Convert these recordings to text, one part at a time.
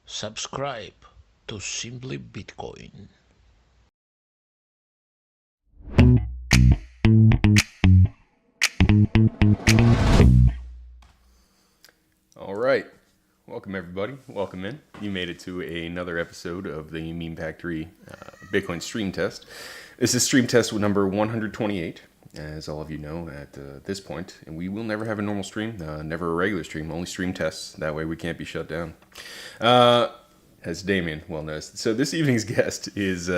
Subscribe to Simply Bitcoin. All right. Welcome, everybody. Welcome in. You made it to another episode of the Meme Factory Bitcoin stream test. This is stream test number 128, as all of you know at this point. And we will never have a normal stream, never a regular stream, only stream tests. That way we can't be shut down. As Damien well knows. So this evening's guest is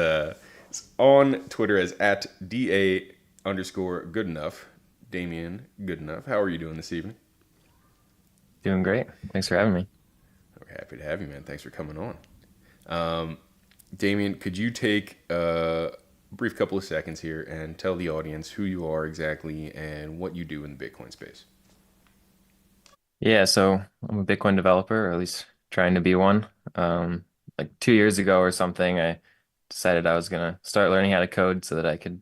on Twitter as at @DA_Goodnuff. Damien Goodnuff. How are you doing this evening? Doing great. Thanks for having me. We're happy to have you, man. Thanks for coming on. Damien, could you take a brief couple of seconds here and tell the audience who you are exactly and what you do in the Bitcoin space? Yeah, so I'm a Bitcoin developer, or at least trying to be one. Like 2 years ago or something, I decided I was gonna start learning how to code so that I could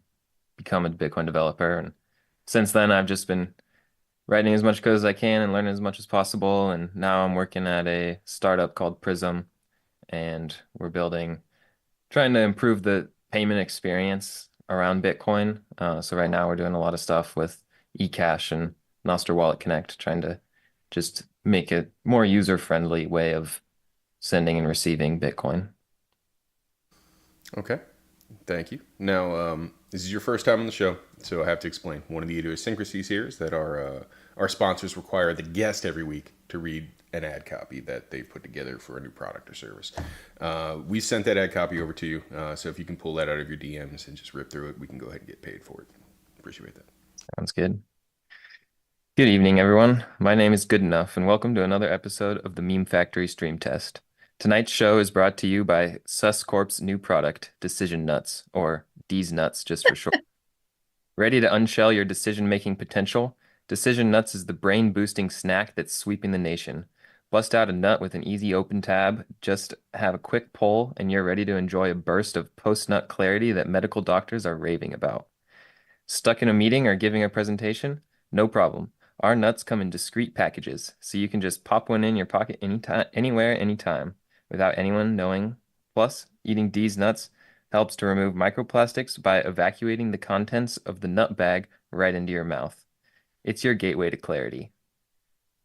become a Bitcoin developer. And since then, I've just been writing as much code as I can and learning as much as possible. And now I'm working at a startup called Prism, and we're trying to improve the payment experience around Bitcoin. So right now we're doing a lot of stuff with eCash and Nostr Wallet Connect, trying to just make a more user-friendly way of sending and receiving Bitcoin. Okay. Thank you. Now, this is your first time on the show, so I have to explain. One of the idiosyncrasies here is that our sponsors require the guest every week to read an ad copy that they've put together for a new product or service. We sent that ad copy over to you, so if you can pull that out of your DMs and just rip through it, we can go ahead and get paid for it. Appreciate that. Sounds good. Good evening, everyone. My name is Goodnuff, and welcome to another episode of the Meme Factory Stream Test. Tonight's show is brought to you by Sus Corp's new product, Decision Nuts, or D's Nuts just for short. Ready to unshell your decision-making potential? Decision Nuts is the brain-boosting snack that's sweeping the nation. Bust out a nut with an easy open tab, just have a quick pull, and you're ready to enjoy a burst of post-nut clarity that medical doctors are raving about. Stuck in a meeting or giving a presentation? No problem. Our nuts come in discreet packages, so you can just pop one in your pocket anytime, anywhere, anytime, without anyone knowing. Plus, eating D's nuts helps to remove microplastics by evacuating the contents of the nut bag right into your mouth. It's your gateway to clarity.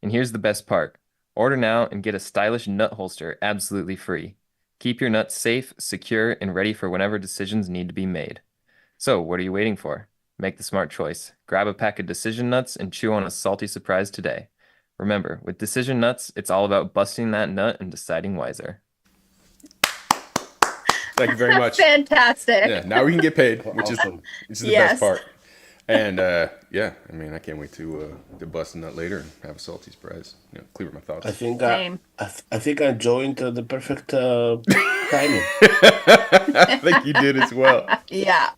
And here's the best part. Order now and get a stylish nut holster absolutely free. Keep your nuts safe, secure, and ready for whenever decisions need to be made. So, what are you waiting for? Make the smart choice. Grab a pack of Decision Nuts and chew on a salty surprise today. Remember, with Decision Nuts, it's all about busting that nut and deciding wiser. Thank you very much. Fantastic. Yeah, now we can get paid, which Awesome. is the Yes. best part. And yeah, I mean, I can't wait to bust a nut later and have a salty surprise. Clear my thoughts. I think Same. I think I joined the perfect timing. I think you did as well. Yeah.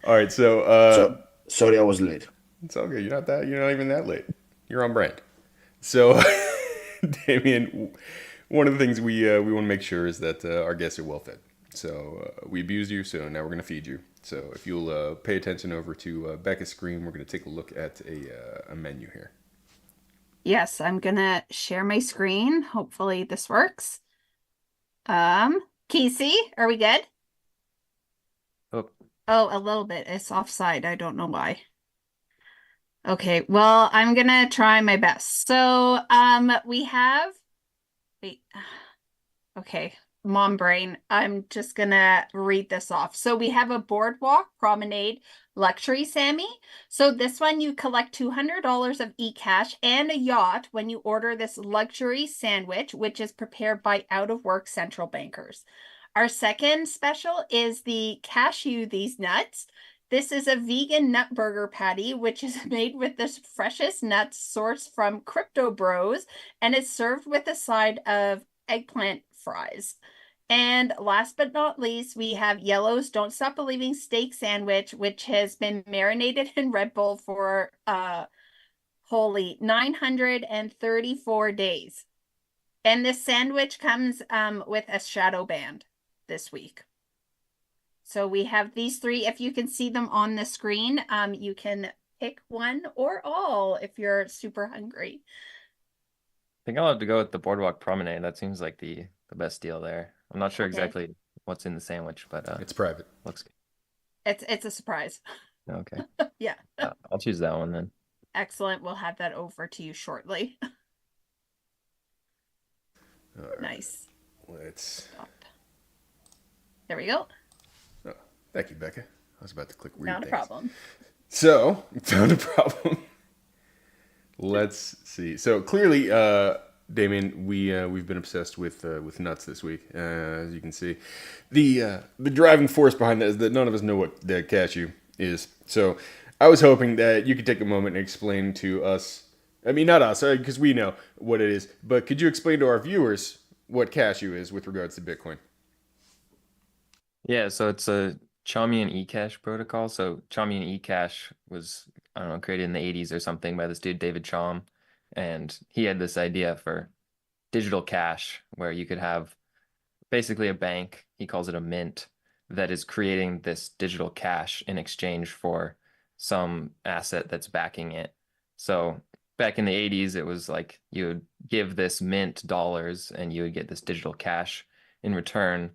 All right, so So sorry I was late. it's all good. You're not even that late. You're on brand. So, Damien, one of the things we want to make sure is that our guests are well fed. So we abused you, so now we're going to feed you. So if you'll pay attention over to Becca's screen, we're going to take a look at a menu here. Yes, I'm gonna share my screen. Hopefully this works. Casey, are we good? Oh, Oh, a little bit. It's offside. I don't know why. Okay, well, I'm gonna try my best. So, we have wait. Okay, mom brain. I'm just gonna read this off. So we have a Boardwalk Promenade Luxury Sammy. So this one you collect $200 of eCash and a yacht when you order this luxury sandwich, which is prepared by out-of-work central bankers. Our second special is the Cashu These Nuts. This is a vegan nut burger patty, which is made with the freshest nuts sourced from Crypto Bros, and it's served with a side of eggplant fries. And last but not least, we have Yellow's Don't Stop Believing steak sandwich, which has been marinated in Red Bull for holy 934 days. And this sandwich comes with a shadow band this week. So we have these three. If you can see them on the screen, you can pick one or all if you're super hungry. think I'll have to go with the Boardwalk Promenade. That seems like the best deal there. I'm not sure Okay. exactly what's in the sandwich, but It's private. looks good. It's a surprise. Okay. Yeah. I'll choose that one then. Excellent. We'll have that over to you shortly. All right. Nice. Let's. Stop. There we go. Oh, thank you, Becca. I was about to click weird Not a things. problem. So, found a problem. Let's see. So clearly, Damien, we've been obsessed with nuts this week. As you can see, the driving force behind that is that none of us know what the cashew is. So I was hoping that you could take a moment and explain to us. I mean, not us, because we know what it is. But could you explain to our viewers what cashew is with regards to Bitcoin? Yeah, so it's a Chaumian eCash protocol. So Chaumian eCash was, I don't know, created in the 80s or something by this dude, David Chaum. And he had this idea for digital cash where you could have basically a bank, he calls it a mint, that is creating this digital cash in exchange for some asset that's backing it. So back in the 80s, it was like you would give this mint dollars and you would get this digital cash in return.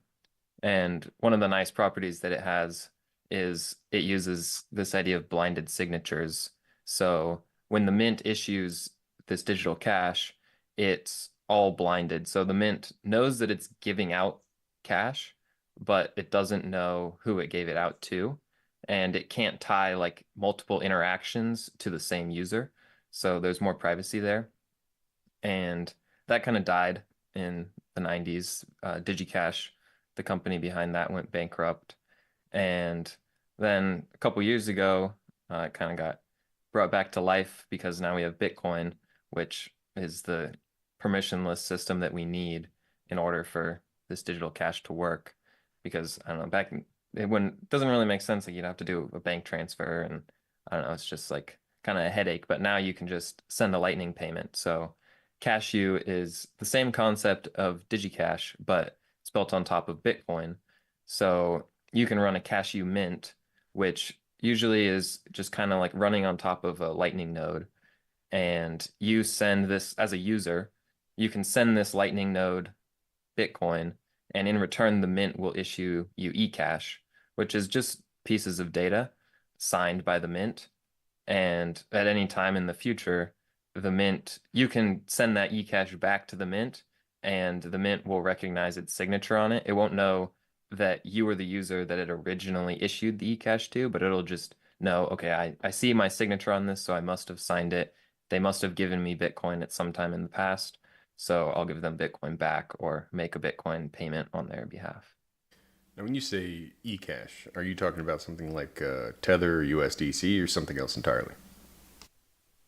And one of the nice properties that it has is it uses this idea of blinded signatures. So when the mint issues this digital cash, it's all blinded. So the mint knows that it's giving out cash, but it doesn't know who it gave it out to. And it can't tie like multiple interactions to the same user. So there's more privacy there. And that kind of died in the 90s. DigiCash, the company behind that, went bankrupt. And then a couple years ago, it kind of got brought back to life because now we have Bitcoin, which is the permissionless system that we need in order for this digital cash to work. Because I don't know, it doesn't really make sense. Like you'd have to do a bank transfer, and I don't know, it's just like kind of a headache. But now you can just send a lightning payment. So Cashu is the same concept of DigiCash, but it's built on top of Bitcoin. So you can run a Cashu mint, which usually is just kind of like running on top of a Lightning node. And you send this as a user, you can send this Lightning node Bitcoin, and in return, the mint will issue you eCash, which is just pieces of data signed by the mint. And at any time in the future, the mint, you can send that eCash back to the mint, and the mint will recognize its signature on it. It won't know that you were the user that it originally issued the eCash to, but it'll just know, okay, I see my signature on this, so I must have signed it. They must have given me Bitcoin at some time in the past, so I'll give them Bitcoin back or make a Bitcoin payment on their behalf. Now, when you say eCash, are you talking about something like Tether or USDC or something else entirely?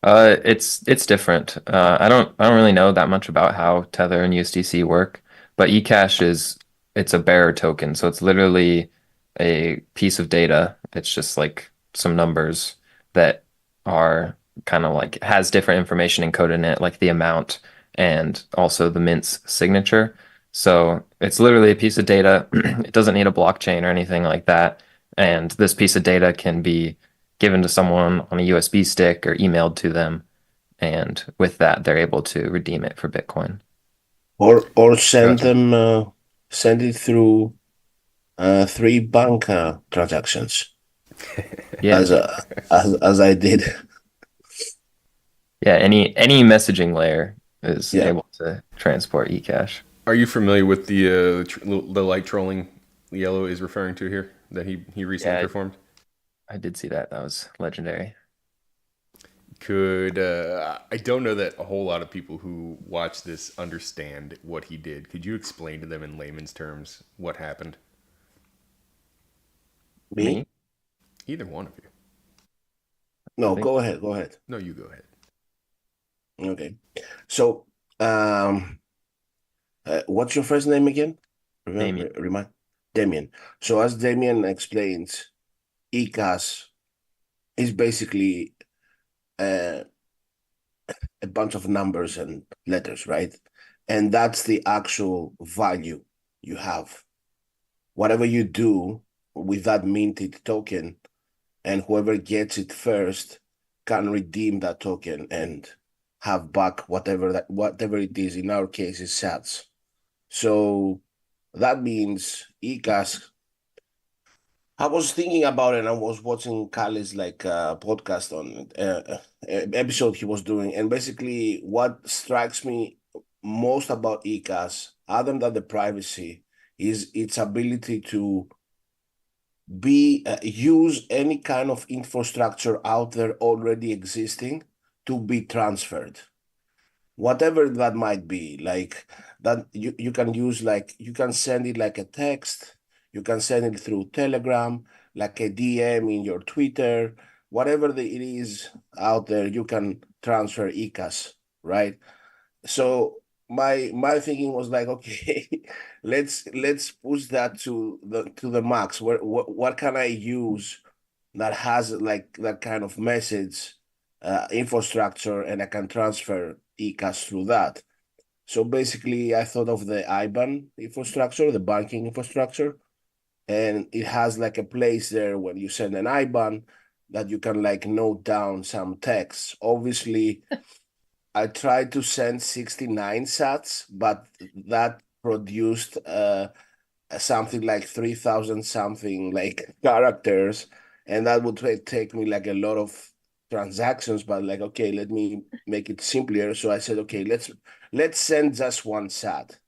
It's different. I don't really know that much about how Tether and USDC work, but eCash it's a bearer token, so it's literally a piece of data. It's just like some numbers that are kind of like has different information encoded in it, like the amount and also the mint's signature. So it's literally a piece of data. It doesn't need a blockchain or anything like that. And this piece of data can be given to someone on a USB stick or emailed to them. And with that, they're able to redeem it for Bitcoin. Or send Gotcha. them send it through three bank transactions Yeah. as I did. Yeah. Any messaging layer is Yeah. able to transport eCash. Are you familiar with the light trolling Yellow is referring to here that he recently Yeah, performed? I did see that. That was legendary. I don't know that a whole lot of people who watch this understand what he did. Could you explain to them in layman's terms what happened? Me? Me? Either one of you. No, think- go ahead. Go ahead. No, you go ahead. Okay. So, what's your first name again? Damien. Remind Damien. So, as Damien explains, ECAS is basically uh, a bunch of numbers and letters, right? And that's the actual value you have. Whatever you do with that minted token, and whoever gets it first can redeem that token and have back whatever it is. In our case, is sats. So that means ECAS. I was thinking about it. And I was watching Kali's podcast on episode he was doing, and basically what strikes me most about ECAS, other than the privacy, is its ability to use any kind of infrastructure out there already existing to be transferred, whatever that might be. Like that, you can use, like, you can send it like a text, you can send it through Telegram, like a DM in your Twitter, whatever it is out there, you can transfer ECAS, right? So my thinking was like, okay, let's push that to the max. What can I use that has like that kind of message infrastructure, and I can transfer ECAS through that. So basically, I thought of the IBAN infrastructure, the banking infrastructure, and it has like a place there when you send an IBAN that you can like note down some text. Obviously, I tried to send 69 sats, but that produced something like 3,000 something like characters, and that would take me like a lot of transactions. But like, okay, let me make it simpler. So I said, okay, let's send just one sat.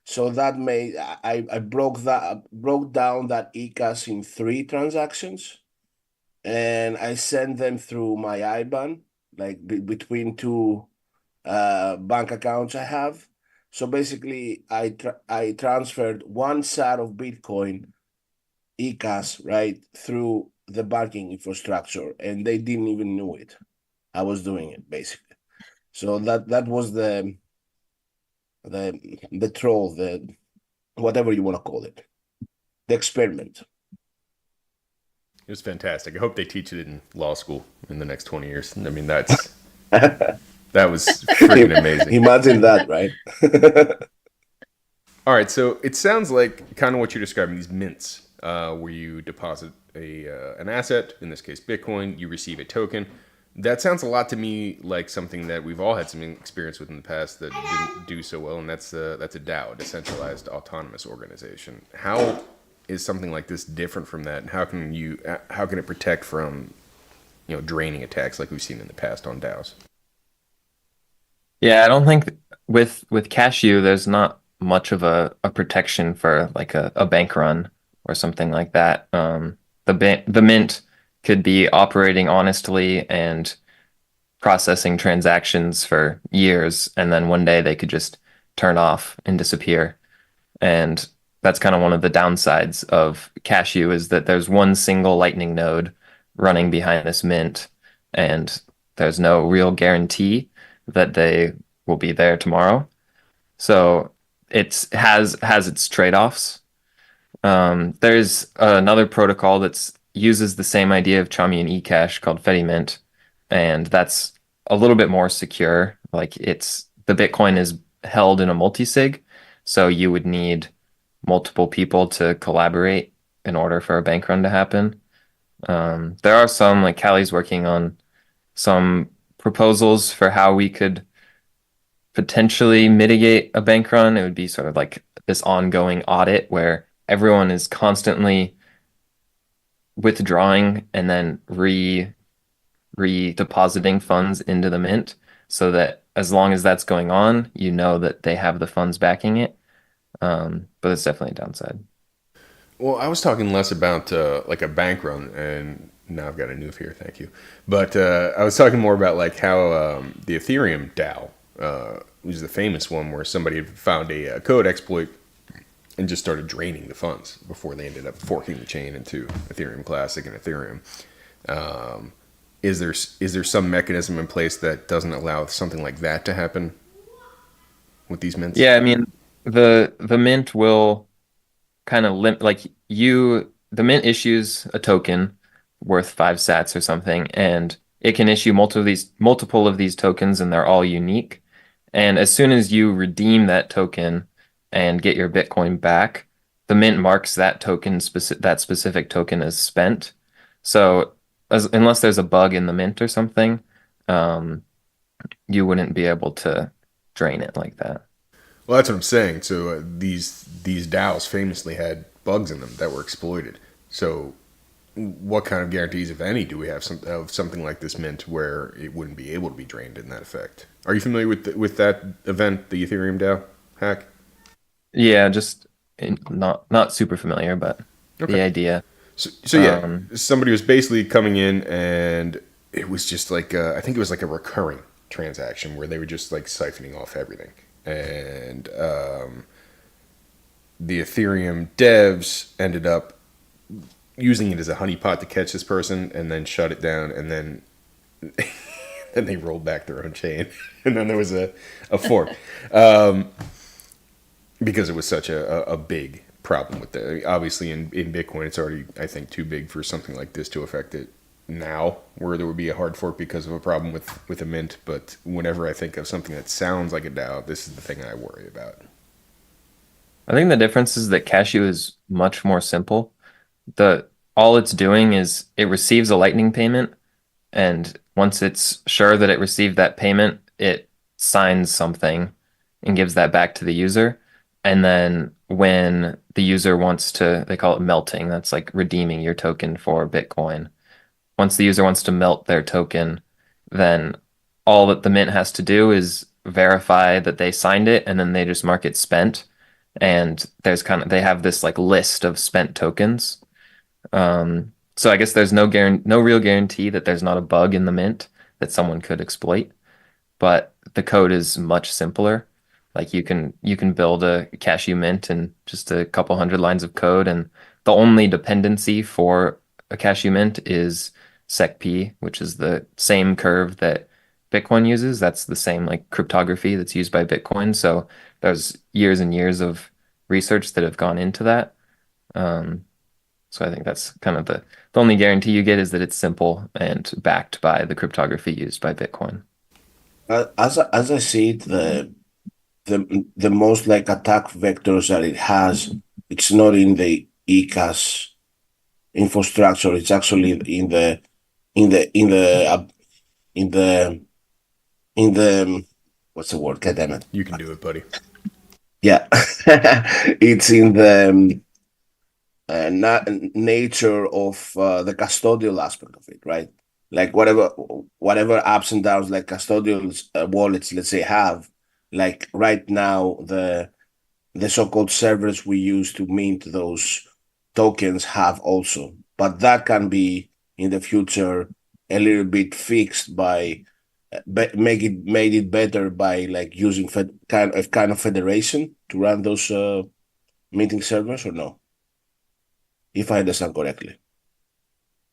So that made I broke down that ECAS in 3 transactions, and I sent them through my IBAN, like between 2 bank accounts I have. So basically, I transferred 1 sat of Bitcoin ECAS right through the banking infrastructure, and they didn't even know it. I was doing it basically. So that was the troll, the whatever you want to call it, the experiment. It was fantastic. I hope they teach it in law school in the next 20 years. I mean, that was freaking amazing. Imagine that, right? All right, so it sounds like kind of what you're describing, these mints, where you deposit an asset, in this case Bitcoin, you receive a token. That sounds a lot to me like something that we've all had some experience with in the past that didn't do so well, and that's a DAO, a decentralized autonomous organization. How is something like this different from that, and how can it protect from draining attacks like we've seen in the past on DAOs? Yeah, I don't think with Cashu, there's not much of a protection for like a bank run or something like that. The mint could be operating honestly and processing transactions for years, and then one day they could just turn off and disappear. And that's kind of one of the downsides of Cashu, is that there's one single Lightning node running behind this mint, and there's no real guarantee that they will be there tomorrow. So it has its trade-offs. There's another protocol that uses the same idea of Chaumian and eCash called Fedimint, and that's a little bit more secure. Like the Bitcoin is held in a multi-sig, so you would need multiple people to collaborate in order for a bank run to happen. There are some, like Callie's working on some proposals for how we could potentially mitigate a bank run. It would be sort of like this ongoing audit where everyone is constantly withdrawing and then redepositing funds into the mint, so that as long as that's going on, you know that they have the funds backing it. But it's definitely a downside. Well, I was talking less about like a bank run, and now I've got a noof here, thank you. But I was talking more about like how the Ethereum DAO, which is the famous one where somebody found a code exploit and just started draining the funds before they ended up forking the chain into Ethereum Classic and Ethereum. Is there some mechanism in place that doesn't allow something like that to happen with these mints? Yeah, I mean, the mint will kind of the mint issues a token worth 5 sats or something, and it can issue multiple of these tokens, and they're all unique. And as soon as you redeem that token and get your Bitcoin back, the mint marks that specific token as spent. So unless there's a bug in the mint or something, you wouldn't be able to drain it like that. Well, that's what I'm saying. So these DAOs famously had bugs in them that were exploited. So what kind of guarantees, if any, do we have of something like this mint where it wouldn't be able to be drained in that effect? Are you familiar with that event, the Ethereum DAO hack? Yeah, just not super familiar, but Okay. the idea. So yeah, somebody was basically coming in, and it was just like I think it was like a recurring transaction where they were just like siphoning off everything, and the Ethereum devs ended up using it as a honeypot to catch this person, and then shut it down, and then then they rolled back their own chain, and then there was a fork because it was such a big problem with the obviously in Bitcoin it's already I think too big for something like this to affect it now where there would be a hard fork because of a problem with a mint, but whenever I think of something that sounds like a DAO, this is the thing I worry about. I think the difference is that Cashew is much more simple. The all it's doing is it receives a lightning payment, and once it's sure that it received that payment, it signs something and gives that back to the user. And then when the user wants to, they call it melting, that's like redeeming your token for Bitcoin. Once the user wants to melt their token, then all that the mint has to do is verify that they signed it, and then they just mark it spent. And there's they have this like list of spent tokens. So I guess there's no real guarantee that there's not a bug in the mint that someone could exploit, but the code is much simpler. Like you can build a Cashew mint in just a couple hundred lines of code, and the only dependency for a Cashew mint is SecP, which is the same curve that Bitcoin uses. That's the same like cryptography that's used by Bitcoin. So there's years and years of research that have gone into that. Um, so I think that's kind of the only guarantee you get is that it's simple and backed by the cryptography used by Bitcoin. As I see it, the most like attack vectors that it has, it's not in the ECAS infrastructure. It's actually in the in the in the in the what's the word? God damn it! You can do it, buddy. Yeah, it's in the nature of the custodial aspect of it, right? Like whatever ups and downs like custodial wallets, let's say, have, like right now the so-called servers we use to mint those tokens have also, but that can be in the future a little bit fixed by made it better by like using kind of federation to run those minting servers, or no? If I understand correctly.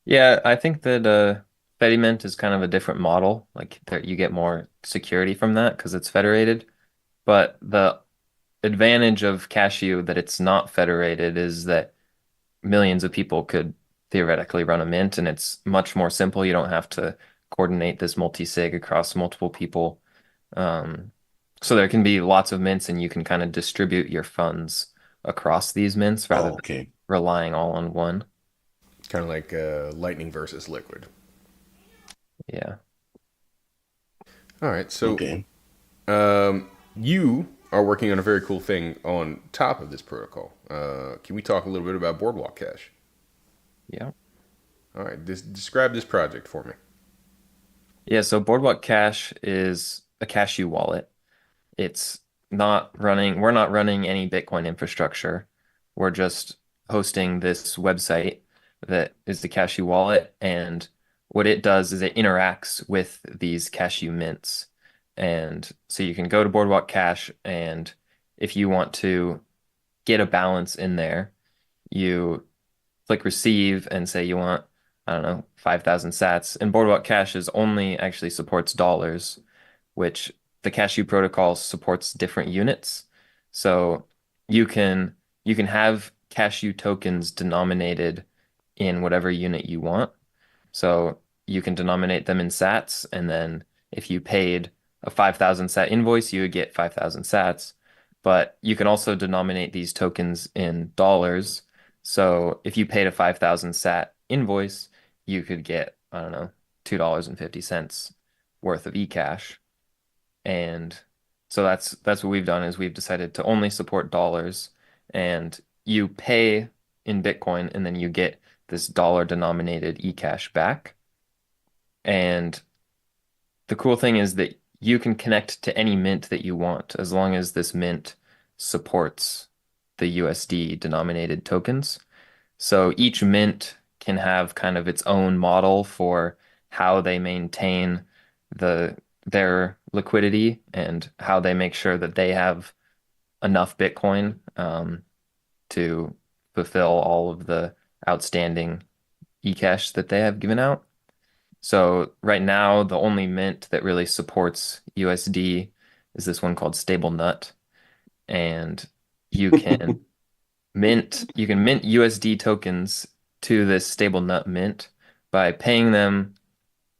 Yeah, I think that Fediment is kind of a different model. Like there, you get more security from that because it's federated. But the advantage of Cashew that it's not federated is that millions of people could theoretically run a mint, and it's much more simple. You don't have to coordinate this multi-sig across multiple people. Um, so there can be lots of mints, and you can kind of distribute your funds across these mints rather Oh, than okay. relying all on one. Kind of like Lightning versus Liquid. Yeah. All right, so Okay. you are working on a very cool thing on top of this protocol. Can we talk a little bit about Boardwalk Cash? Yeah. All right, describe this project for me. Yeah, so Boardwalk Cash is a Cashew wallet. It's not running, we're not running any Bitcoin infrastructure. We're just hosting this website that is the Cashew wallet. And what it does is it interacts with these Cashew mints. And so you can go to Boardwalk Cash, and if you want to get a balance in there, you click receive and say you want, I don't know, 5,000 sats. And Boardwalk Cash is only actually supports dollars, which the Cashew protocol supports different units. So you can you can have Cashew tokens denominated in whatever unit you want. So you can denominate them in sats, and then if you paid a 5,000 sat invoice, you would get 5,000 sats. But you can also denominate these tokens in dollars. So if you paid a 5,000 sat invoice, you could get, I don't know, $2.50 worth of eCash. And so that's what we've done is we've decided to only support dollars, and you pay in Bitcoin and then you get this dollar denominated eCash back. And the cool thing is that you can connect to any mint that you want as long as this mint supports the USD denominated tokens. So each mint can have kind of its own model for how they maintain their liquidity and how they make sure that they have enough Bitcoin to fulfill all of the outstanding eCash that they have given out. So right now, the only mint that really supports USD is this one called Stable Nut, and you can you can mint USD tokens to this Stable Nut mint by paying them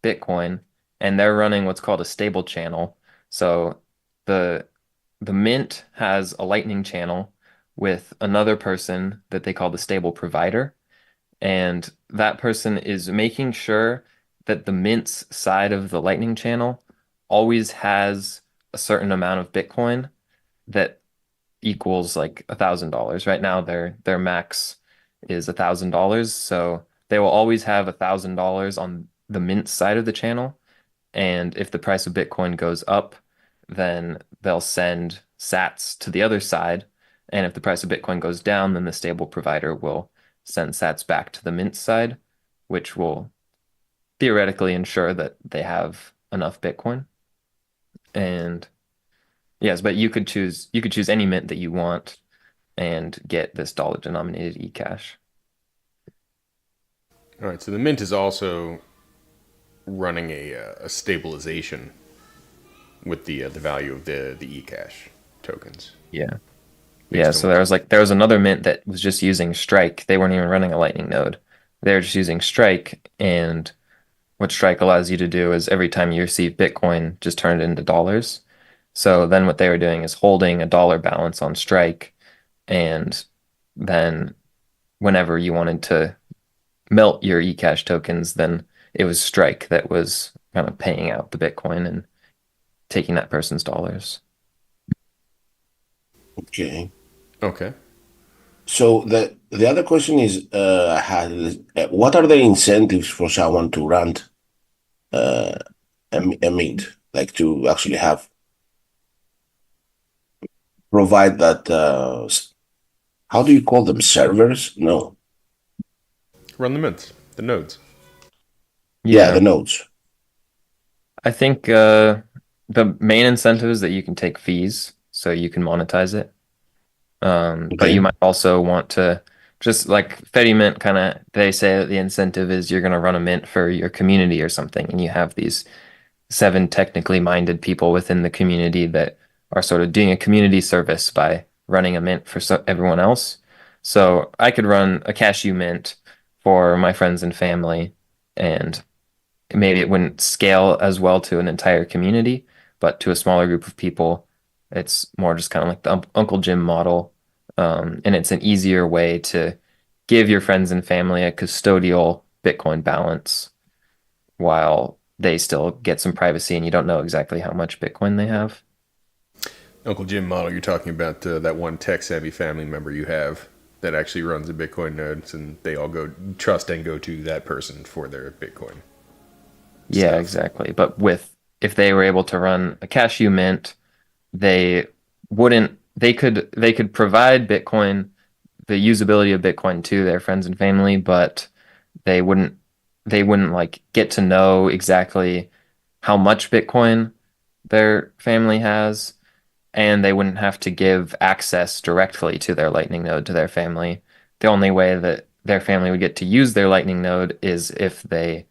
Bitcoin, and they're running what's called a stable channel. So the the mint has a Lightning channel with another person that they call the stable provider, and that person is making sure that the mint's side of the Lightning channel always has a certain amount of Bitcoin that equals like $1,000. Right now, their max is $1,000, so they will always have $1,000 on the mint side of the channel. And if the price of Bitcoin goes up, then they'll send sats to the other side. And if the price of Bitcoin goes down, then the stable provider will send sats back to the mint side, which will theoretically ensure that they have enough Bitcoin. And yes, but you could choose any mint that you want and get this dollar denominated eCash. All right, so the mint is also running a stabilization with the value of the eCash tokens. Yeah. Based Yeah, on so what- there was another mint that was just using Strike. They weren't even running a Lightning node. They were just using Strike, and what Strike allows you to do is every time you receive Bitcoin, just turn it into dollars. So then what they were doing is holding a dollar balance on Strike, and then whenever you wanted to melt your eCash tokens, then it was Strike that was kind of paying out the Bitcoin and taking that person's dollars. Okay. Okay. So the other question is, what are the incentives for someone to run a mint, like to actually have provide that? How do you call them? Servers? No. Run the mints, the nodes. Yeah, Yeah, the nodes. I think the main incentive is that you can take fees, so you can monetize it. But you Okay. might also want to just like Fedi Mint kind of they say that the incentive is you're going to run a mint for your community or something, and you have these seven technically minded people within the community that are sort of doing a community service by running a mint for everyone else. So I could run a Cashew mint for my friends and family, and maybe it wouldn't scale as well to an entire community, but to a smaller group of people, it's more just kind of like the Uncle Jim model. And it's an easier way to give your friends and family a custodial Bitcoin balance while they still get some privacy and you don't know exactly how much Bitcoin they have. Uncle Jim model, you're talking about that one tech savvy family member you have that actually runs a Bitcoin nodes, and they all go trust and go to that person for their Bitcoin Yeah, stuff. exactly. But if they were able to run a Cashew mint, they wouldn't they could provide Bitcoin, the usability of Bitcoin to their friends and family, but they wouldn't they wouldn't like get to know exactly how much Bitcoin their family has, and they wouldn't have to give access directly to their Lightning node to their family. The only way that their family would get to use their Lightning node is if they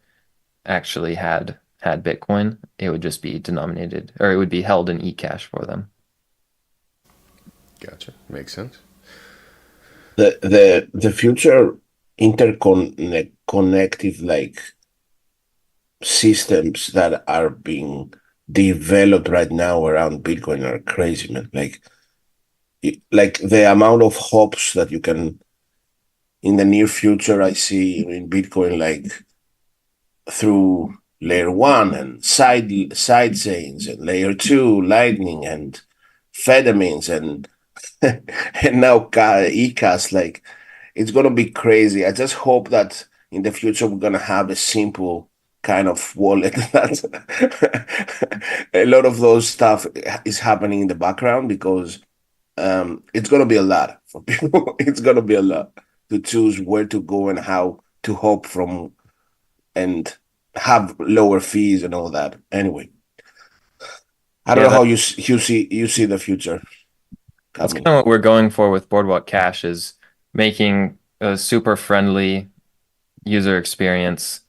actually had Bitcoin. It would just be denominated, or it would be held in eCash for them. Gotcha. Makes sense. The future interconnected like systems that are being developed right now around Bitcoin are crazy, man. Like the amount of hops that you can in the near future I see in Bitcoin, like through layer 1 and side chains, and layer 2 lightning and fedamins, and and now ECAS. Like, it's gonna be crazy. I just hope that in the future we're gonna have a simple kind of wallet that a lot of those stuff is happening in the background, because it's gonna be a lot for people. It's gonna be a lot to choose where to go and how to hop from, and have lower fees and all that. Anyway, I don't Yeah, know how you see the future that's coming. kind of what we're going for with Boardwalk Cash, is making a super friendly user experience.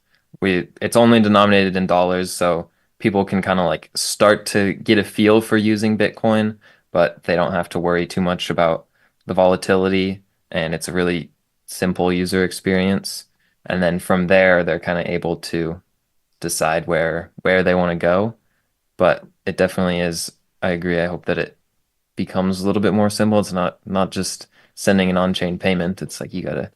It's only denominated in dollars, so people can kind of like start to get a feel for using Bitcoin, but they don't have to worry too much about the volatility, and it's a really simple user experience. And then from there, they're kind of able to decide where they want to go. But it definitely is, I agree. I hope that it becomes a little bit more simple. It's not just sending an on-chain payment. It's like you gotta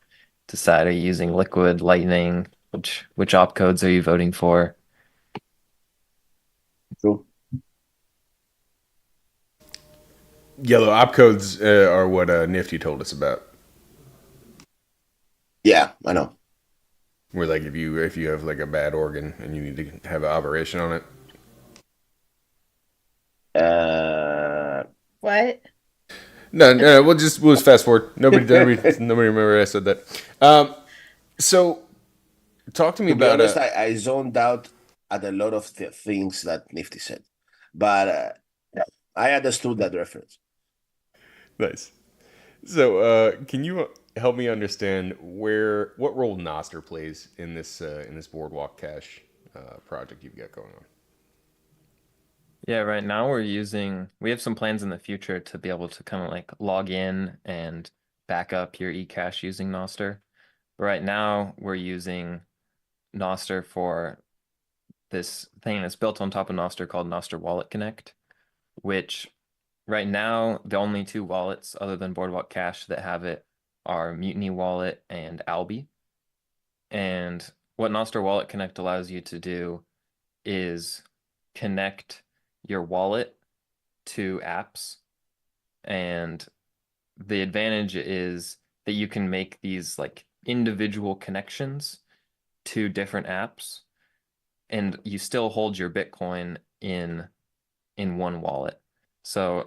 decide, are you using Liquid, Lightning, which opcodes are you voting for? True. Yellow opcodes are what Nifty told us about. Yeah, I know. Where like if you have like a bad organ and you need to have an operation on it. What? No, we'll just fast forward. Nobody remember I said that. So talk to me To be about honest, I zoned out at a lot of things that Nifty said, but I understood that reference. nice. So can you help me understand what role Noster plays in this Boardwalk Cash project you've got going on? Yeah, right now we have some plans in the future to be able to kind of like log in and back up your eCash using Noster. But right now we're using Noster for this thing that's built on top of Noster called Noster Wallet Connect, which right now the only two wallets other than Boardwalk Cash that have it are Mutiny Wallet and Alby. And what Noster Wallet Connect allows you to do is connect your wallet to apps. And the advantage is that you can make these like individual connections to different apps, and you still hold your Bitcoin in one wallet. So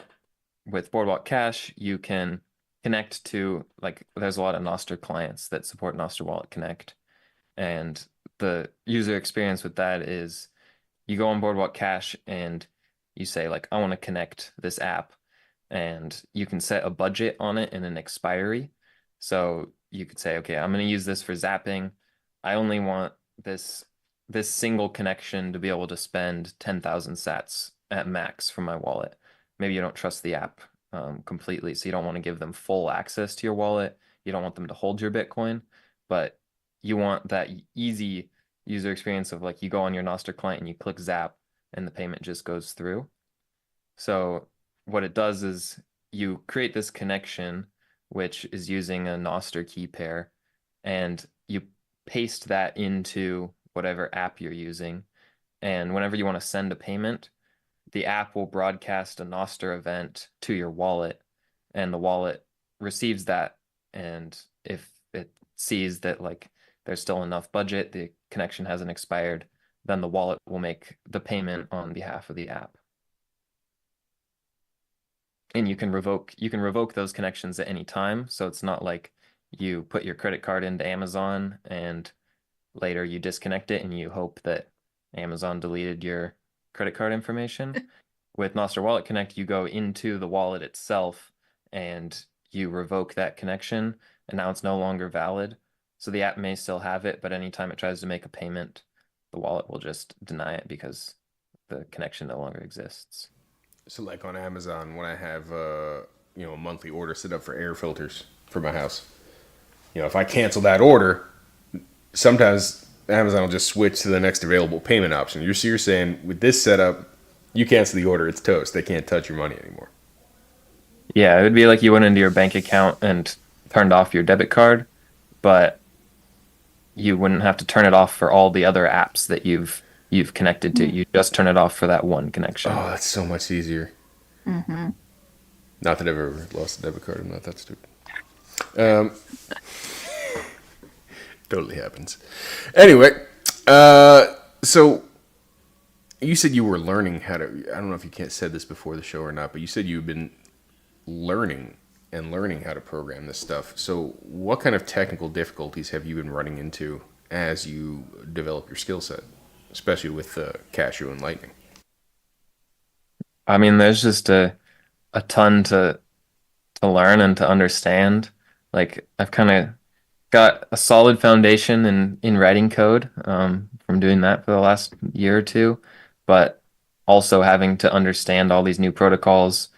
with Boardwalk Cash, you can connect to, like, there's a lot of Noster clients that support Noster Wallet Connect. And the user experience with that is you go on Boardwalk Cash and you say, like, I want to connect this app. And you can set a budget on it and an expiry. So you could say, okay, I'm going to use this for zapping. I only want this single connection to be able to spend 10,000 sats at max from my wallet. Maybe you don't trust the app completely, so you don't want to give them full access to your wallet. You don't want them to hold your Bitcoin, but you want that easy user experience of like you go on your Nostr client and you click zap and the payment just goes through. So what it does is you create this connection, which is using a Nostr key pair, and you paste that into whatever app you're using. And whenever you want to send a payment, the app will broadcast a Nostr event to your wallet, and the wallet receives that. And if it sees that like there's still enough budget, the connection hasn't expired, then the wallet will make the payment on behalf of the app. And you can revoke those connections at any time. So it's not like you put your credit card into Amazon and later you disconnect it and you hope that Amazon deleted your credit card information. With Nostr Wallet Connect, you go into the wallet itself and you revoke that connection, and now it's no longer valid. So the app may still have it, but anytime it tries to make a payment, the wallet will just deny it because the connection no longer exists. So like on Amazon, when I have a monthly order set up for air filters for my house, if I cancel that order, sometimes Amazon will just switch to the next available payment option. You're saying with this setup, you cancel the order, it's toast. They can't touch your money anymore. Yeah, it would be like you went into your bank account and turned off your debit card, but you wouldn't have to turn it off for all the other apps that you've you've connected to. You just turn it off for that one connection. Oh, that's so much easier. Mm-hmm. Not that I've ever lost a debit card. I'm not that stupid. Um, totally happens. Anyway, so you said you were learning how to. I don't know if you can't said this before the show or not, but you said you've been learning how to program this stuff. So, what kind of technical difficulties have you been running into as you develop your skill set, especially with Cashu and Lightning? I mean, there's just a ton to learn and to understand. Like I've kind of got a solid foundation in writing code from doing that for the last year or two, but also having to understand all these new protocols.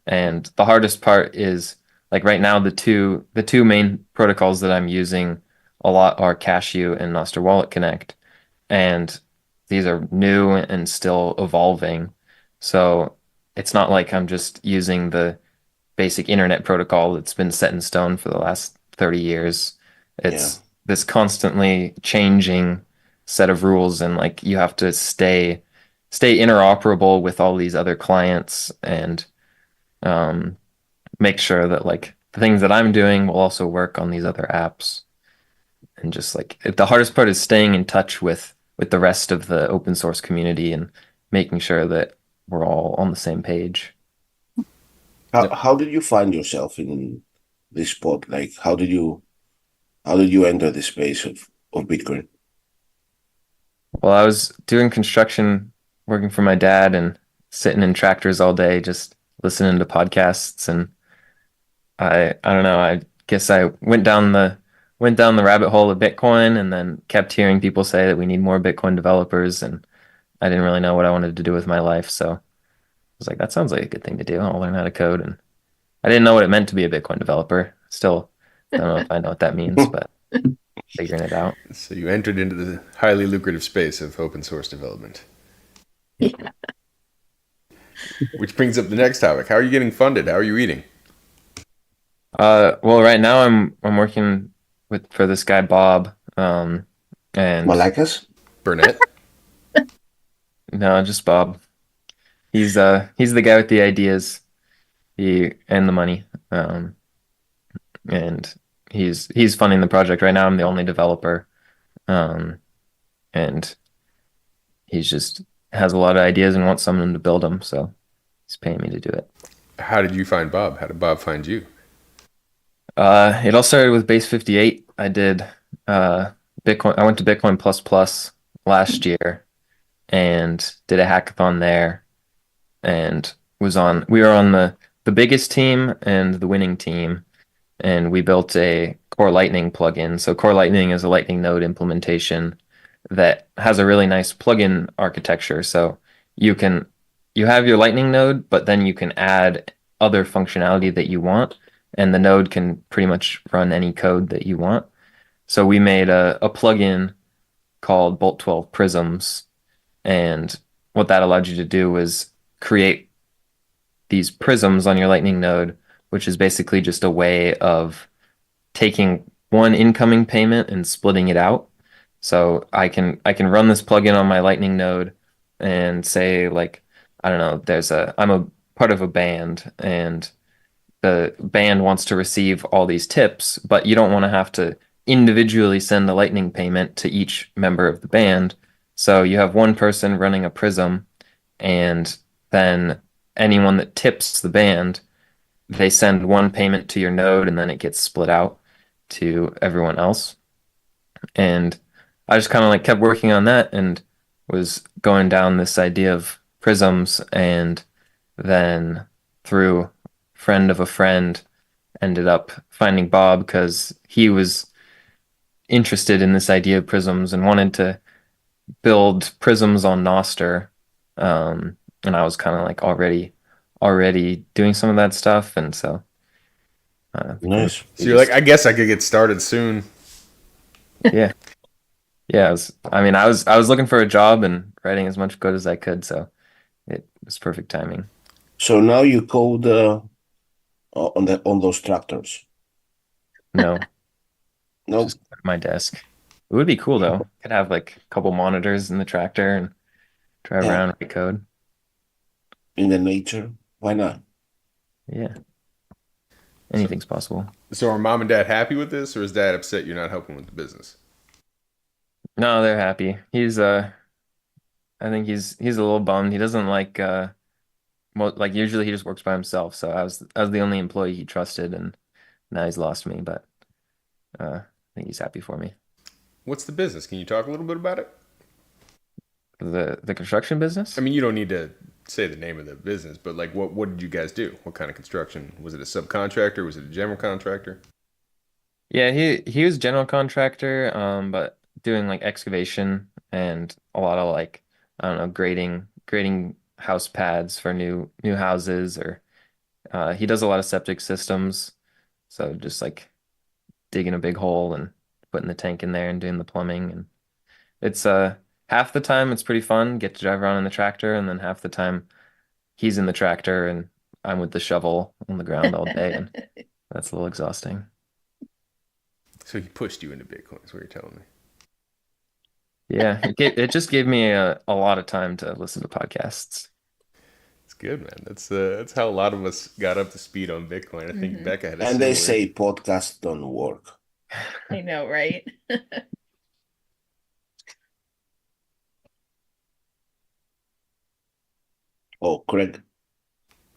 And the hardest part is like right now the two main protocols that I'm using a lot are Cashu and Nostr Wallet Connect, and these are new and still evolving. So it's not like I'm just using the basic internet protocol that's been set in stone for the last 30 years. Yeah. It's this constantly changing set of rules, and like you have to stay interoperable with all these other clients and um, make sure that like the things that I'm doing will also work on these other apps. And just like the hardest part is staying in touch with the rest of the open source community and making sure that we're all on the same page. How did you find yourself in this spot? Like, how did you enter the space of Bitcoin? Well, I was doing construction, working for my dad and sitting in tractors all day, just listening to podcasts. And I don't know, I guess I went down the rabbit hole of Bitcoin and then kept hearing people say that we need more Bitcoin developers. And I didn't really know what I wanted to do with my life. So I was like, that sounds like a good thing to do. I'll learn how to code. And I didn't know what it meant to be a Bitcoin developer. Still don't know if I know what that means, but figuring it out. So you entered into the highly lucrative space of open source development, Yeah. which brings up the next topic. How are you getting funded? How are you eating? Well, right now I'm working for this guy Bob, and Malakas? Burnett? no, just Bob. He's the guy with the ideas, he and the money, and he's funding the project right now. I'm the only developer, um, and he's just has a lot of ideas and wants someone to build them, so he's paying me to do it. How did you find Bob? How did Bob find you? It all started with Base 58. I did Bitcoin. I went to Bitcoin Plus Plus last year and did a hackathon there, and we were on the biggest team and the winning team, and we built a Core Lightning plugin. So Core Lightning is a Lightning node implementation that has a really nice plugin architecture. So you can you have your Lightning node, but then you can add other functionality that you want, and the node can pretty much run any code that you want. So we made a plugin called Bolt 12 Prisms, and what that allowed you to do was create these prisms on your Lightning node, which is basically just a way of taking one incoming payment and splitting it out. So I can run this plugin on my Lightning node and say like, I don't know, I'm a part of a band and the band wants to receive all these tips, but you don't want to have to individually send a Lightning payment to each member of the band. So you have one person running a prism, and then anyone that tips the band, they send one payment to your node, and then it gets split out to everyone else. And I just kind of like kept working on that and was going down this idea of prisms, and then through friend of a friend ended up finding Bob because he was interested in this idea of prisms and wanted to build prisms on Nostr. And I was kind of like already doing some of that stuff, and so Nice. So you're like, I guess I could get started soon. yeah. Yeah, I was looking for a job and writing as much code as I could, so it was perfect timing. So now you code on those tractors. No, No, just at my desk. It would be cool though. Could have like a couple monitors in the tractor and drive Yeah. around, write code. In the nature. Why not? Yeah, So, anything's possible. so are mom and dad happy with this, or is dad upset you're not helping with the business? No, they're happy. I think he's a little bummed. He doesn't like like usually he just works by himself. So I was the only employee he trusted, and now he's lost me. But I think he's happy for me. What's the business? Can you talk a little bit about it? The construction business? I mean, you don't need to say the name of the business, but like, what did you guys do? What kind of construction? Was it a subcontractor? Was it a general contractor? Yeah, he was general contractor, but doing like excavation and a lot of like I don't know, grading house pads for new houses, or he does a lot of septic systems. So just like digging a big hole and putting the tank in there and doing the plumbing. And it's half the time it's pretty fun, get to drive around in the tractor, and then half the time he's in the tractor and I'm with the shovel on the ground all day, and that's a little exhausting. So he pushed you into Bitcoin, is what you're telling me. Yeah, it just gave me a lot of time to listen to podcasts. It's good, man. That's how a lot of us got up to speed on Bitcoin. I think Becca had a And they similar. say podcasts don't work. I know, right? Oh, Craig.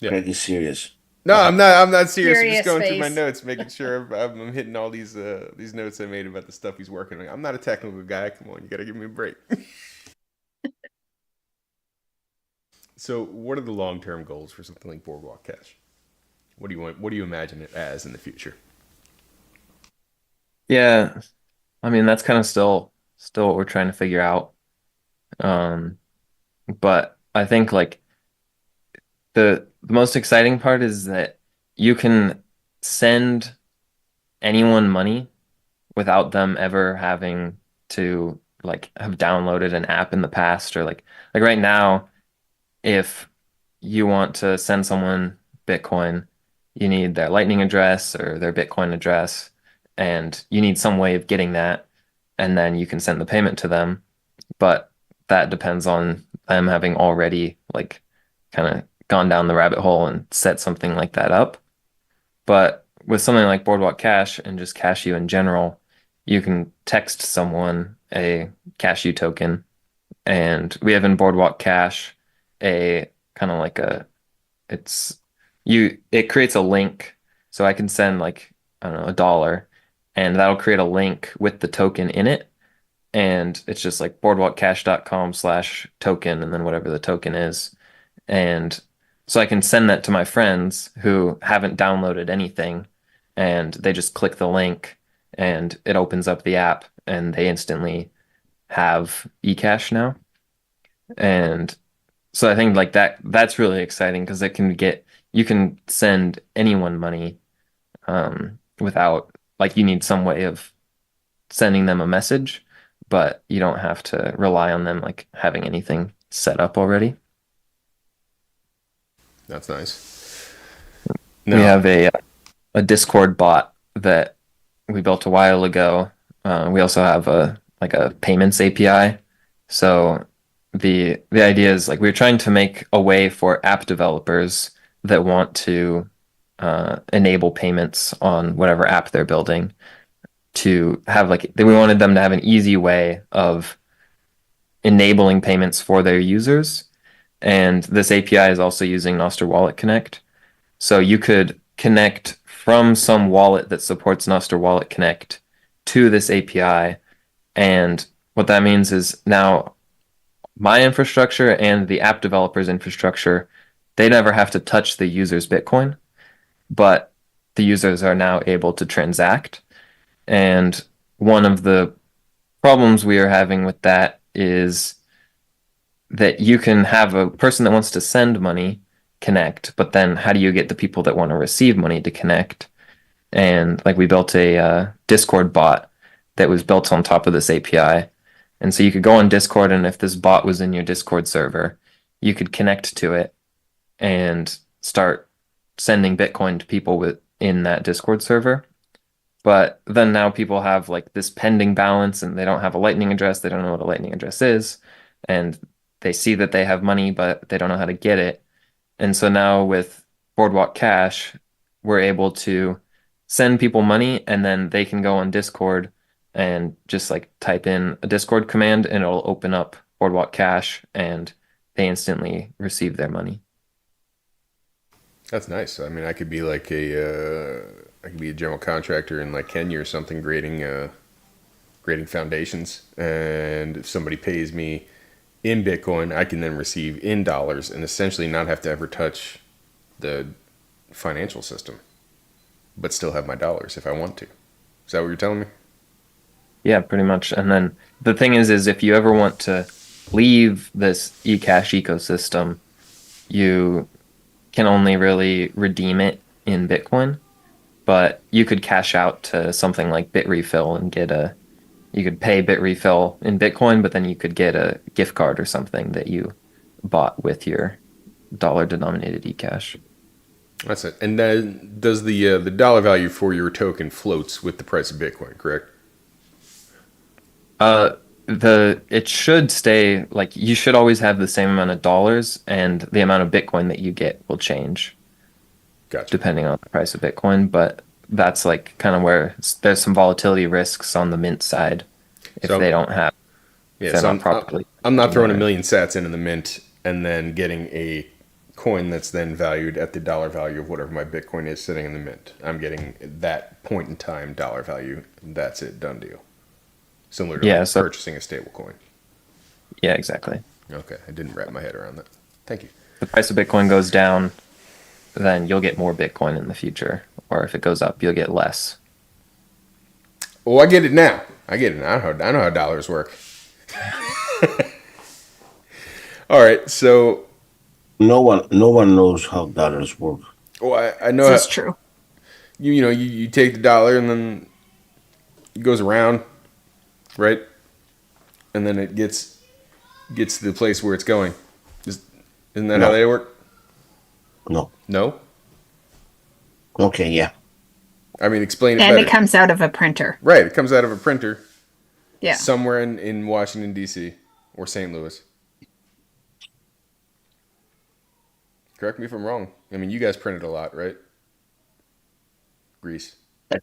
Yeah. Craig is serious. No, I'm not. I'm not serious. I'm Serious just going through my face. notes, making sure I'm hitting all these notes I made about the stuff he's working on. I'm not a technical guy. Come on, you got to give me a break. So, what are the long-term goals for something like Boardwalk Cash? What do you want? What do you imagine it as in the future? Yeah, I mean that's kind of still what we're trying to figure out. Um, but I think like the most exciting part is that you can send anyone money without them ever having to like have downloaded an app in the past, or like right now, if you want to send someone Bitcoin, you need their Lightning address or their Bitcoin address, and you need some way of getting that, and then you can send the payment to them. But that depends on them having already like kind of gone down the rabbit hole and set something like that up. But with something like Boardwalk Cash and just Cashu in general, you can text someone a Cashu token, and we have in Boardwalk Cash a kind of like a it's it creates a link, so I can send like I don't know, $1, and that'll create a link with the token in it, and it's just like boardwalkcash.com/token and then whatever the token is. And so I can send that to my friends who haven't downloaded anything, and they just click the link and it opens up the app and they instantly have eCash now. And so I think like that's really exciting because you can send anyone money without like you need some way of sending them a message, but you don't have to rely on them like having anything set up already. That's nice. We have a Discord bot that we built a while ago. We also have a payments API. So the idea is like we're trying to make a way for app developers that want to enable payments on whatever app they're building to have we wanted them to have an easy way of enabling payments for their users. And this API is also using Nostr Wallet Connect. So you could connect from some wallet that supports Nostr Wallet Connect to this API. And what that means is now my infrastructure and the app developer's infrastructure, they never have to touch the user's Bitcoin, but the users are now able to transact. And one of the problems we are having with that is that you can have a person that wants to send money connect, but then how do you get the people that want to receive money to connect? And like we built a Discord bot that was built on top of this API. And so you could go on Discord, and if this bot was in your Discord server, you could connect to it and start sending Bitcoin to people within that Discord server. But then now people have like this pending balance and they don't have a Lightning address. They don't know what a Lightning address is. And they see that they have money, but they don't know how to get it. And so now with Boardwalk Cash, we're able to send people money and then they can go on Discord and just like type in a Discord command and it'll open up Boardwalk Cash and they instantly receive their money. That's nice. I mean, I could be like I could be a general contractor in like Kenya or something, grading foundations, and if somebody pays me in Bitcoin, I can then receive in dollars and essentially not have to ever touch the financial system, but still have my dollars if I want to. Is that what you're telling me? Yeah, pretty much. And then the thing is if you ever want to leave this eCash ecosystem, you can only really redeem it in Bitcoin, but you could cash out to something like Bitrefill and you could pay Bitrefill in Bitcoin, but then you could get a gift card or something that you bought with your dollar denominated eCash. That's it. And then does the dollar value for your token floats with the price of Bitcoin, correct? It should stay like you should always have the same amount of dollars, and the amount of Bitcoin that you get will change Gotcha. depending on the price of Bitcoin. But that's like kind of where there's some volatility risks on the mint side if So they don't have if yeah, they're so not properly. I'm not throwing a million sats into the mint and then getting a coin that's then valued at the dollar value of whatever my Bitcoin is sitting in the mint. I'm getting that point in time dollar value. That's it, done deal. Similar to Yeah, like so purchasing a stable coin. yeah, exactly. Okay, I didn't wrap my head around that. Thank you. The price of Bitcoin goes down, then you'll get more Bitcoin in the future. Or if it goes up, you'll get less. Oh, I get it now. I get it now. I know how dollars work. All right, so No one knows how dollars work. I know This is how, true. you take the dollar and then it goes around, right? And then it gets to the place where it's going. Isn't that how No. they work? No. No? Okay, yeah. I mean, explain it And better. it comes out of a printer. Right, it comes out of a printer Yeah. somewhere in Washington, D.C. or St. Louis. Correct me if I'm wrong. I mean, you guys printed a lot, right? Greece.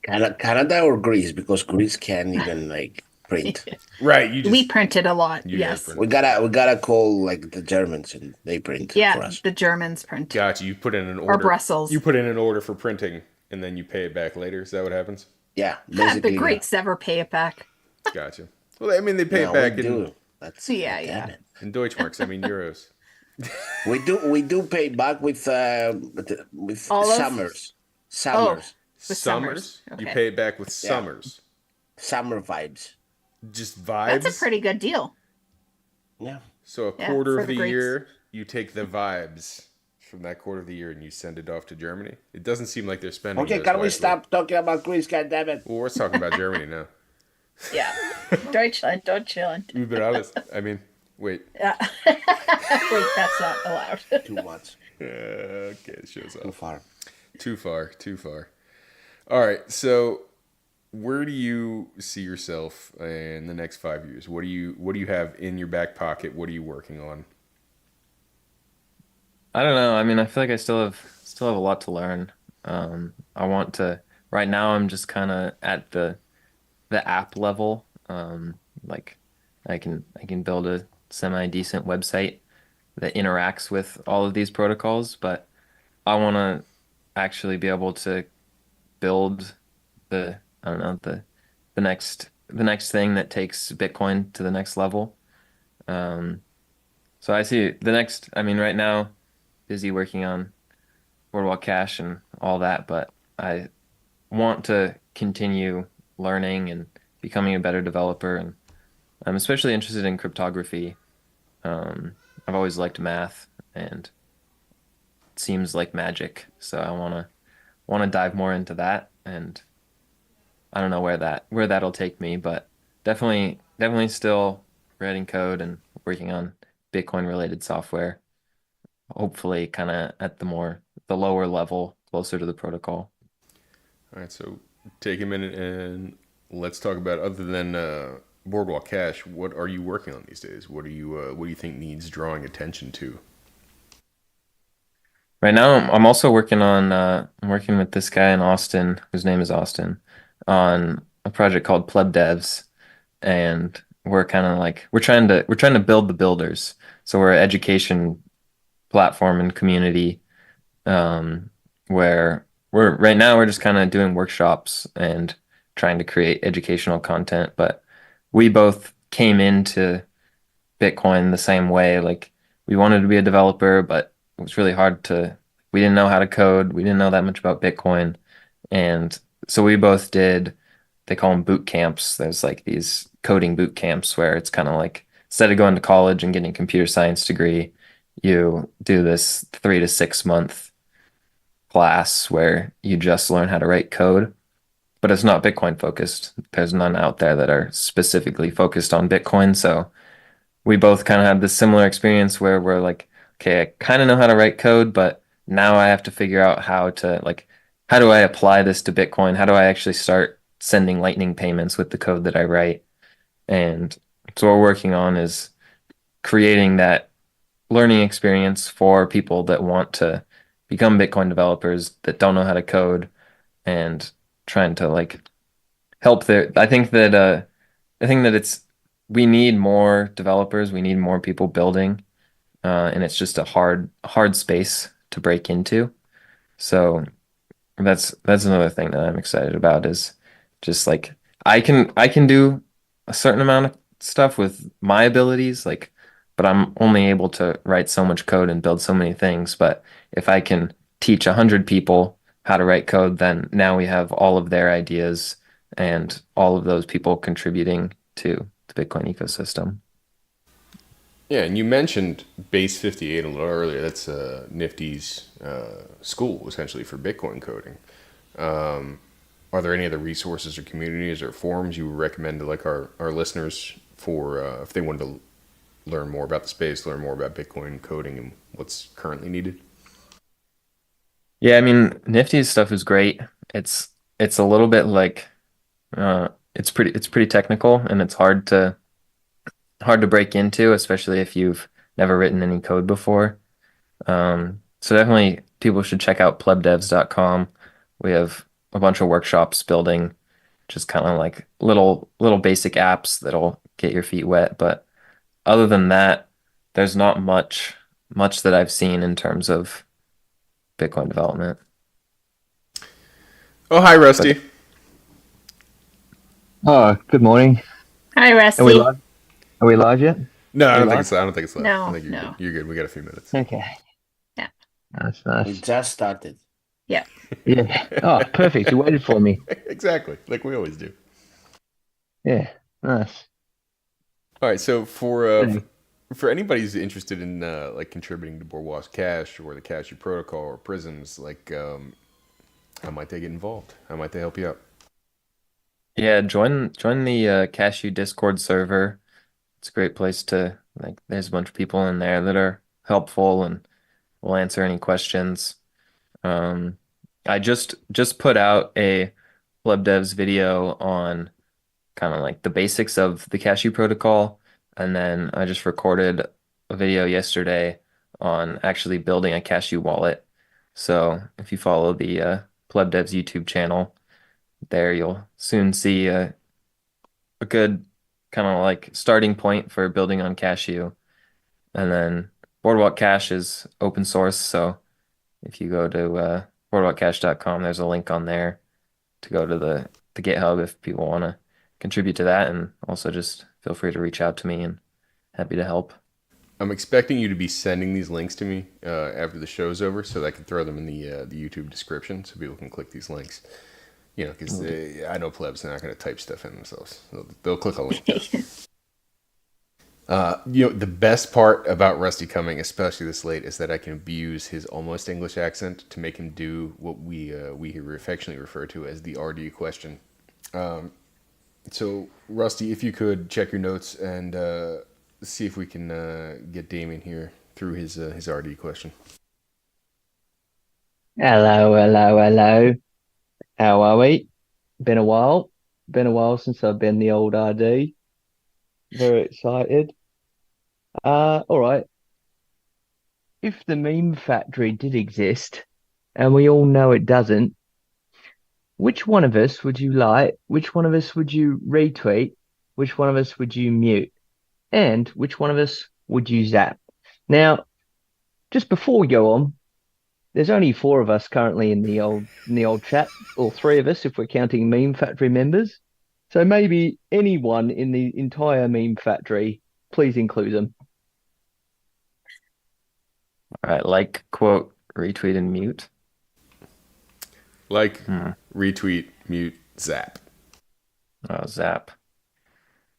Canada or Greece, because Greece can't even like print. Right, you We just printed a lot. you guys Yes. printed. We gotta call like the Germans and they print for Yeah, us. the Germans print. Gotcha. You put in an Or order. Brussels. You put in an order for printing, and then you pay it back later. Is that what happens? Yeah, The basically. Greeks never pay it back. Gotcha. Well, I mean, they pay No, it back we do. That's Yeah, damn yeah. it. in Deutschmarks. I mean, euros. We do pay back with Olive? summers. With Summers. summers. You Okay. pay it back with Yeah. summers. Summer vibes. Just vibes. That's a pretty good deal. Yeah. So a Yeah, quarter for of the the Greeks. year, you take the vibes from that quarter of the year and you send it off to Germany. It doesn't seem like they're spending. Okay, those can we wisely. stop talking about Greece? God damn it. Well, we're talking about Germany now. Yeah. Deutschland. Über alles. I mean, wait. Yeah. Wait, that's not allowed. Too much. Okay, it shows Too off. far. Too far. Too far. All right. So, where do you see yourself in the next 5 years? What do you have in your back pocket? What are you working on? I don't know. I mean, I feel like I still have a lot to learn. I want to right now I'm just kind of at the app level. Like I can build a semi decent website that interacts with all of these protocols, but I want to actually be able to build I don't know, the next thing that takes Bitcoin to the next level. Um, so I see I mean, right now, busy working on Boardwalk Cash and all that, but I want to continue learning and becoming a better developer, and I'm especially interested in cryptography. I've always liked math, and it seems like magic, so I wanna dive more into that, and I don't know where that'll take me, but definitely still writing code and working on Bitcoin related software. Hopefully, kind of at the lower level, closer to the protocol. All right. So, take a minute and let's talk about other than Boardwalk Cash, what are you working on these days? What do you think needs drawing attention to? Right now, I'm also working on I'm working with this guy in Austin, whose name is Austin, on a project called Pleb Devs, and we're kind of like we're trying to build the builders. So we're an education platform and community where we're right now we're just kind of doing workshops and trying to create educational content. But we both came into Bitcoin the same way. Like we wanted to be a developer, but it was really hard to, we didn't know how to code. We didn't know that much about Bitcoin. And so we both did, they call them boot camps. There's like these coding boot camps where it's kind of like instead of going to college and getting a computer science degree, you do this 3 to 6 month class where you just learn how to write code, but it's not Bitcoin focused. There's none out there that are specifically focused on Bitcoin. So we both kind of had this similar experience where we're like, okay, I kind of know how to write code, but now I have to figure out how to like, how do I apply this to Bitcoin? How do I actually start sending Lightning payments with the code that I write? And so what we're working on is creating that learning experience for people that want to become Bitcoin developers that don't know how to code and trying to like help their, I think that it's we need more developers, we need more people building, and it's just a hard space to break into. So that's another thing that I'm excited about is just like I can do a certain amount of stuff with my abilities, like, but I'm only able to write so much code and build so many things. But if I can teach 100 people how to write code, then now we have all of their ideas and all of those people contributing to the Bitcoin ecosystem. Yeah, and you mentioned Base 58 a little earlier. That's Nifty's school essentially for Bitcoin coding. Are there any other resources or communities or forums you would recommend to like our listeners for if they wanted to learn more about the space, learn more about Bitcoin coding and what's currently needed? Yeah, I mean, Nifty's stuff is great. It's a little bit like it's pretty technical and it's hard to break into, especially if you've never written any code before. So definitely people should check out plebdevs.com. We have a bunch of workshops building just kind of like little basic apps that'll get your feet wet. But other than that, there's not much that I've seen in terms of Bitcoin development. Oh, hi, But Rusty. Oh, good morning. Hi, Are we Rusty. live? Are we live yet? No, I Are we don't think live? it's. I don't think it's left. I No, think you're good. no. You're good. We got a few minutes. Okay. Yeah. That's We nice. just started. Yeah. Yeah. Oh, perfect. You waited for me. Exactly, like we always do. Yeah. Nice. All right, so Okay. for anybody who's interested in like contributing to Boardwalk Cash or the Cashu protocol or Prisms, like how might they get involved? How might they help you out? yeah, join the Cashew Discord server. It's a great place to like there's a bunch of people in there that are helpful and will answer any questions. Um, I just put out a Pleb Devs video on kind of like the basics of the Cashew protocol, and then I just recorded a video yesterday on actually building a Cashew wallet. So if you follow the Pleb Devs YouTube channel, there you'll soon see a good kind of like starting point for building on Cashew. And then Boardwalk Cash is open source, so if you go to boardwalkcash.com, there's a link on there to go to the GitHub if people want to contribute to that, and also just feel free to reach out to me and happy to help. I'm expecting you to be sending these links to me after the show's over, so that I can throw them in the YouTube description, so people can click these links. You know, because I know plebs are not going to type stuff in themselves. They'll click a link. You know, the best part about Rusty coming, especially this late, is that I can abuse his almost English accent to make him do what we here affectionately refer to as the RD question. So, Rusty, if you could check your notes and see if we can get Damien here through his RD question. Hello, hello, hello. How are we? Been a while. Been a while since I've been the old RD. Very excited. All right. If the meme factory did exist, and we all know it doesn't, which one of us would you like? Which one of us would you retweet? Which one of us would you mute? And which one of us would you zap? Now, just before we go on, there's only four of us currently in the old chat, or three of us if we're counting Meme Factory members. So maybe anyone in the entire Meme Factory, please include them. All right, like, quote, retweet, and mute. Like, retweet, mute, zap. Oh, zap.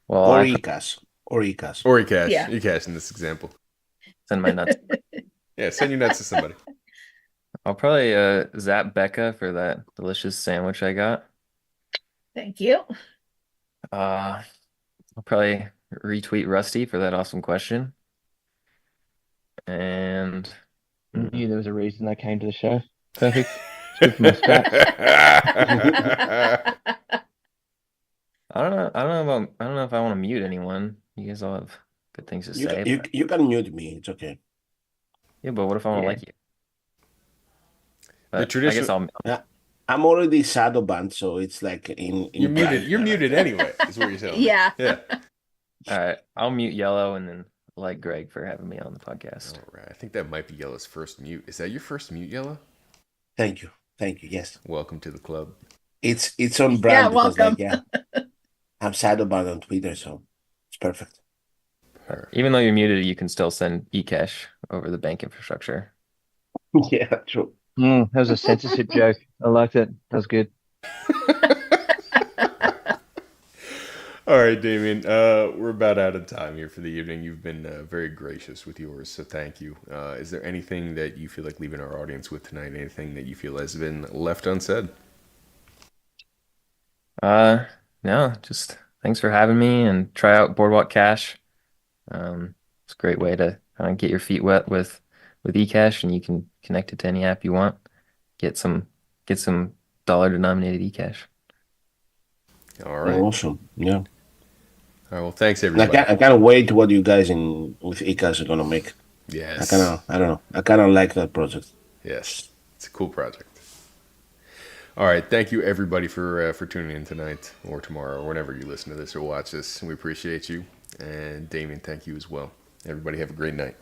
Well, Or I Icas. Or Icas. Or eCash. Yeah. eCash in this example. send my nuts. Yeah, send your nuts to somebody. I'll probably zap Becca for that delicious sandwich I got. Thank you. I'll probably retweet Rusty for that awesome question. And I knew there was a reason I came to the show. Perfect. It's good for my stats. I don't know if I want to mute anyone. You guys all have good things to say. You can mute me. It's okay. Yeah, but what if I want to Yeah. like you? But I tradition- guess I'll I'm already shadow banned, so it's like in You're muted. private. You're muted anyway, is what you're telling me. Yeah. Yeah. all right. I'll mute Yellow and then like Greg for having me on the podcast. All right. I think that might be Yellow's first mute. Is that your first mute, Yellow? Thank you. Yes. Welcome to the club. It's on brand Yeah, because welcome. I'm shadow banned on Twitter, so it's perfect. Even though you're muted, you can still send eCash over the bank infrastructure. Yeah, true. That was a censorship joke. I liked it. That was good. All right, Damien. We're about out of time here for the evening. You've been very gracious with yours, so thank you. Is there anything that you feel like leaving our audience with tonight? Anything that you feel has been left unsaid? No, just thanks for having me and try out Boardwalk Cash. It's a great way to kind of get your feet wet with eCash, and you can connect it to any app you want. Get some dollar-denominated eCash. All right. Awesome. Yeah. All right. Well, thanks And everybody. I can't wait what you guys with Icas are gonna make. Yes. I don't know. I kind of like that project. Yes. It's a cool project. All right. Thank you everybody for tuning in tonight or tomorrow or whenever you listen to this or watch this. We appreciate you. And Damien, thank you as well. Everybody have a great night.